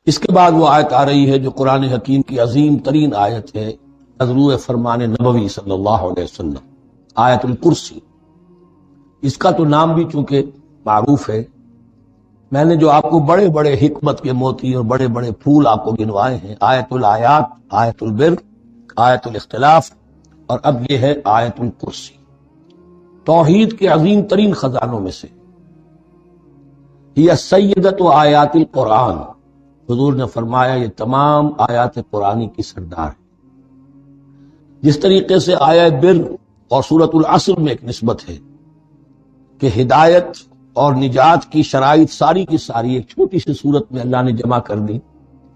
اس کے بعد وہ آیت آ رہی ہے جو قرآن حکیم کی عظیم ترین آیت ہے، نزول فرمان نبوی صلی اللہ علیہ وسلم، آیت الکرسی۔ اس کا تو نام بھی چونکہ معروف ہے، میں نے جو آپ کو بڑے بڑے حکمت کے موتی اور بڑے بڑے پھول آپ کو گنوائے ہیں، آیت الآیات، آیت البر، آیت الاختلاف، اور اب یہ ہے آیت الکرسی، توحید کے عظیم ترین خزانوں میں سے۔ یہ سیدت و آیات القرآن، حضور نے فرمایا یہ تمام آیات قرآنی کی سردار ہے۔ جس طریقے سے آیت بر اور سورۃ العصر میں ایک نسبت ہے کہ ہدایت اور نجات کی شرائط ساری کی ساری ایک چھوٹی سی صورت میں اللہ نے جمع کر دی،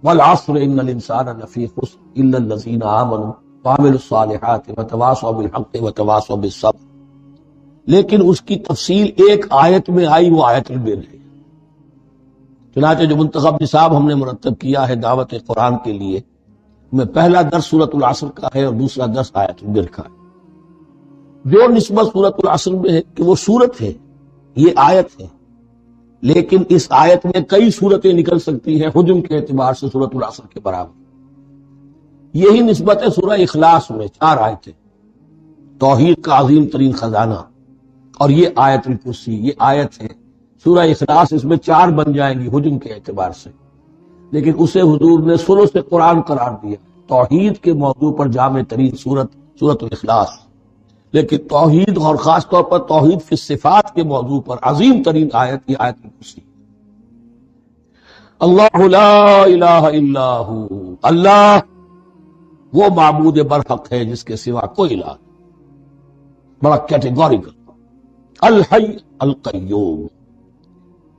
والعصر ان الانسان لفی خسر الا الذین آمنوا وعملوا الصالحات وتواصوا بالحق وتواصوا بالصبر، لیکن اس کی تفصیل ایک آیت میں آئی، وہ آیت البر ہے۔ چنانچہ جو منتخب نصاب ہم نے مرتب کیا ہے دعوت قرآن کے لیے، میں پہلا درس سورۃ العصر کا ہے اور دوسرا درس آیت البر کا ہے۔ جو نسبت سورۃ العصر میں ہے کہ وہ سورت ہے، یہ آیت ہے، لیکن اس آیت میں کئی صورتیں نکل سکتی ہیں حجم کے اعتبار سے سورۃ العصر کے برابر۔ یہی نسبت ہے سورہ اخلاص میں، 4 آیتیں، توحید کا عظیم ترین خزانہ، اور یہ آیت الکرسی، یہ آیت ہے۔ سورہ اخلاص اس میں 4 بن جائیں گی حجم کے اعتبار سے، لیکن اسے حضور نے ثلث قرآن قرار دیا، توحید کے موضوع پر جامع ترین سورۃ الاخلاص، لیکن توحید اور خاص طور پر توحید فی الصفات کے موضوع پر عظیم ترین آیت یہ آیت الکرسی۔ اللہ لا الہ الا ہو، اللہ وہ معبود برحق ہے جس کے سوا کوئی الہ نہیں، بڑا کیٹیگوریکل۔ الحی القیوم،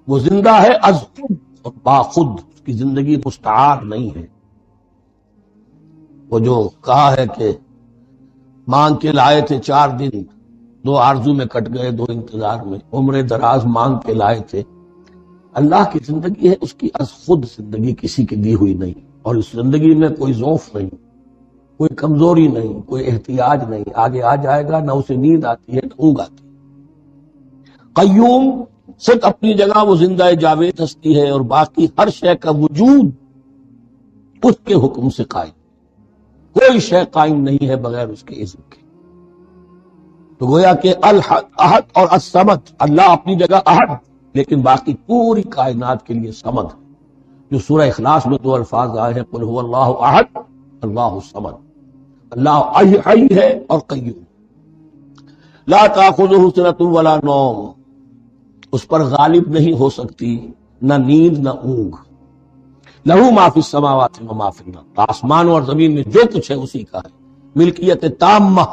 وہ زندہ ہے از خود اور باخود، اس کی زندگی مستعار نہیں ہے۔ وہ جو کہا ہے کہ مانگ کے لائے تھے 4 دن، 2 آرزو میں کٹ گئے، 2 انتظار میں، عمر دراز مانگ کے لائے تھے۔ اللہ کی زندگی ہے، اس کی از خود زندگی کسی کی دی ہوئی نہیں، اور اس زندگی میں کوئی ضعف نہیں، کوئی کمزوری نہیں، کوئی احتیاج نہیں۔ آگے آ جائے گا، نہ اسے نیند آتی ہے نہ اونگ آتی ہے۔ قیوم، خود اپنی جگہ وہ زندہ جاوید ہستی ہے، اور باقی ہر شے کا وجود اس کے حکم سے قائم، کوئی شے قائم نہیں ہے بغیر اس کے اذن کے۔ تو گویا کہ احد اور الصمد، اللہ اپنی جگہ احد، لیکن باقی پوری کائنات کے لیے صمد، جو سورہ اخلاص میں 2 الفاظ آئے ہیں، قل هو اللہ احد اللہ الصمد۔ اللہ حی ہے اور قیوم، لا تأخذہ سنۃ ولا نوم، اس پر غالب نہیں ہو سکتی نہ نیند نہ اونگ۔ لہو ما فی السماوات و ما فی الارض، آسمانوں اور زمین میں جو کچھ ہے اسی کا ہے، ملکیت تامہ،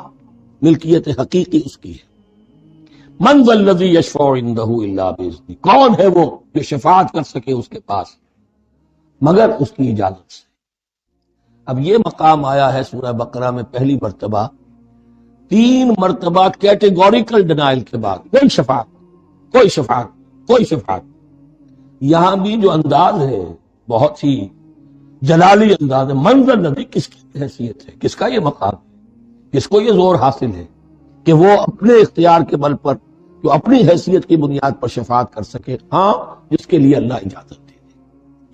ملکیت حقیقی اس کی ہے۔ من ذا الذی یشفع عندہ الا باذنہ، کون ہے وہ جو شفاعت کر سکے اس کے پاس مگر اس کی اجازت سے۔ اب یہ مقام آیا ہے سورہ بقرہ میں پہلی مرتبہ، 3 مرتبہ کیٹیگوریکل ڈینائل کے بعد، کوئی شفاعت، کوئی شفاعت، کوئی شفاعت۔ یہاں بھی جو انداز ہے بہت ہی جلالی انداز ہے، منظر نبی کس کی حیثیت ہے، کس کا یہ مقام ہے، کس کو یہ زور حاصل ہے کہ وہ اپنے اختیار کے بل پر جو اپنی حیثیت کی بنیاد پر شفاعت کر سکے، ہاں جس کے لیے اللہ اجازت دے دے۔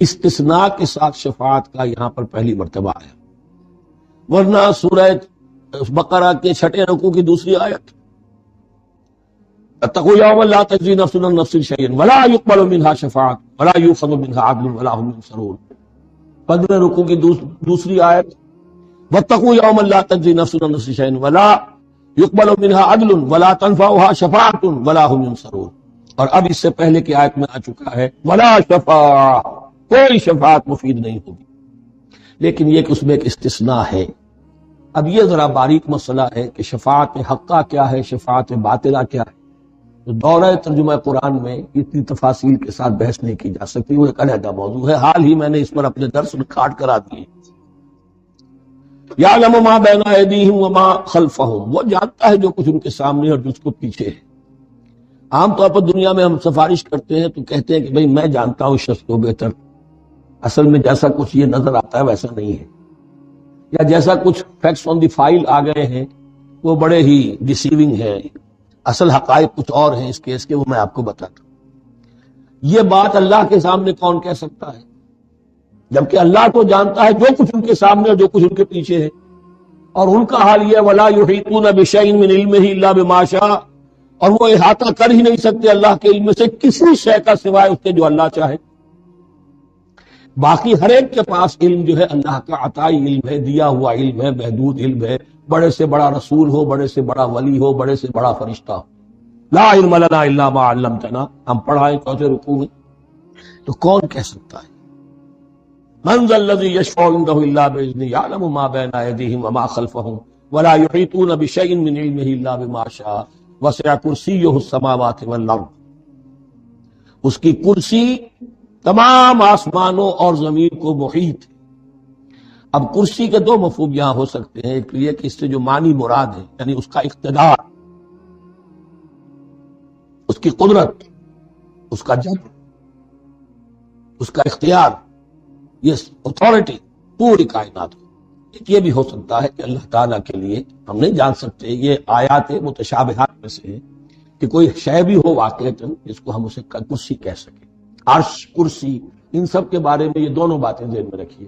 استثناء کے ساتھ شفاعت کا یہاں پر پہلی مرتبہ آیا، ورنہ سورہ بقرہ کے 6 رکوع کی دوسری آیت، اتقوا یوما لا تجزی نفس عن نفس شیئا ولا یقبل منها شفاعۃ ولا یؤخذ منها عدل ولا هم ينصرون۔ 15 رکوع کی دوسری آیت، واتقوا یوما لا تجزی نفس عن نفس شیئا ولا یقبل منها عدل ولا تنفعها شفاعۃ ولا هم ينصرون۔ اور اب اس سے پہلے کی آیت میں آ چکا ہے ولا شفاعہ، کوئی شفاعت مفید نہیں ہوگی، لیکن یہ کہ اس میں ایک استثناء ہے۔ اب یہ ذرا باریک مسئلہ ہے کہ شفاعت حقہ کیا ہے، شفاعت باطلہ کیا ہے، تو دورہ ترجمہ قرآن میں اتنی تفاصیل کے ساتھ بحث نہیں کی جا سکتی، وہ ایک علیحدہ موضوع ہے۔ حال ہی میں نے اس پر اپنے درس ریکارڈ کرا دیے۔ یعلم ما بین ایدیہم وما خلفہم، وہ جانتا ہے جو کچھ ان کے سامنے اور جو اس کو پیچھے ہے۔ عام طور پر دنیا میں ہم سفارش کرتے ہیں تو کہتے ہیں کہ بھئی میں جانتا ہوں اس شخص کو بہتر، اصل میں جیسا کچھ یہ نظر آتا ہے ویسا نہیں ہے، یا جیسا کچھ فیکٹس آن دی فائل آ گئے ہیں وہ بڑے ہی ڈیسیونگ ہے، اصل حقائق کچھ اور ہیں اس کیس کے، وہ میں آپ کو بتاتا ہوں۔ یہ بات اللہ کے سامنے کون کہہ سکتا ہے؟ جبکہ اللہ تو جانتا ہے جو کچھ ان کے سامنے اور جو کچھ ان کے پیچھے ہے. اور ان کا حال یہ ولا یحیطون بشیء من علمہ الا بما شاء، اور وہ احاطہ کر ہی نہیں سکتے اللہ کے علم سے کسی شے کا سوائے اس کے جو اللہ چاہے. باقی ہر ایک کے پاس علم جو ہے اللہ کا عطائی علم ہے، دیا ہوا علم ہے، محدود علم ہے. بڑے سے بڑا رسول ہو، بڑے سے بڑا ولی ہو، بڑے سے بڑا فرشتہ ہو. لا علم لنا الا ما علمتنا، ہم پڑھائیں چوتھے رکوع میں. تو کون کہہ سکتا ہے من ذا الذی یشفع عنده الا باذنہ یعلم ما بین ایدیہم وما خلفہم ولا یحیطون بشیء من علمہ الا بما شاء وسع کرسیہ السماوات والارض. اس کی کرسی تمام آسمانوں اور زمین کو محیط ہے. اب کرسی کے دو مفہوم یہاں ہو سکتے ہیں. ایک یہ کہ اس سے جو معنی مراد ہے یعنی اس کا اقتدار، اس کی قدرت، اس کا جبر، اس کا اختیار، یہ اتھارٹی پوری کائنات کو. ایک یہ بھی ہو سکتا ہے کہ اللہ تعالیٰ کے لیے ہم نہیں جان سکتے، یہ آیات متشابہات میں سے ہے کہ کوئی شے بھی ہو واقعتاً جس کو ہم اسے کرسی کہہ سکیں. عرش، کرسی، ان سب کے بارے میں یہ دونوں باتیں ذہن میں رکھیے.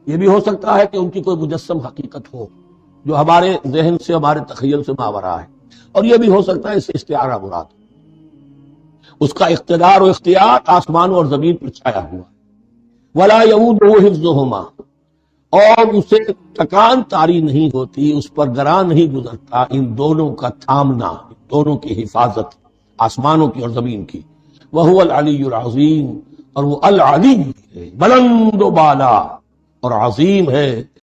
یہ بھی ہو سکتا ہے کہ ان کی کوئی مجسم حقیقت ہو جو ہمارے ذہن سے، ہمارے تخیل سے ماورا ہے. اور یہ بھی ہو سکتا ہے اس سے استعارہ مراد، اس کا اقتدار و اختیار آسمان اور زمین پر چھایا ہوا. ولا یؤودہ حفظہما، اور اسے تکان تاری نہیں ہوتی، اس پر گراں نہیں گزرتا ان دونوں کا تھامنا، دونوں کی حفاظت، آسمانوں کی اور زمین کی. وہو العلی العظیم، اور وہ العلی ہے، بلند و بالا اور عظیم ہے،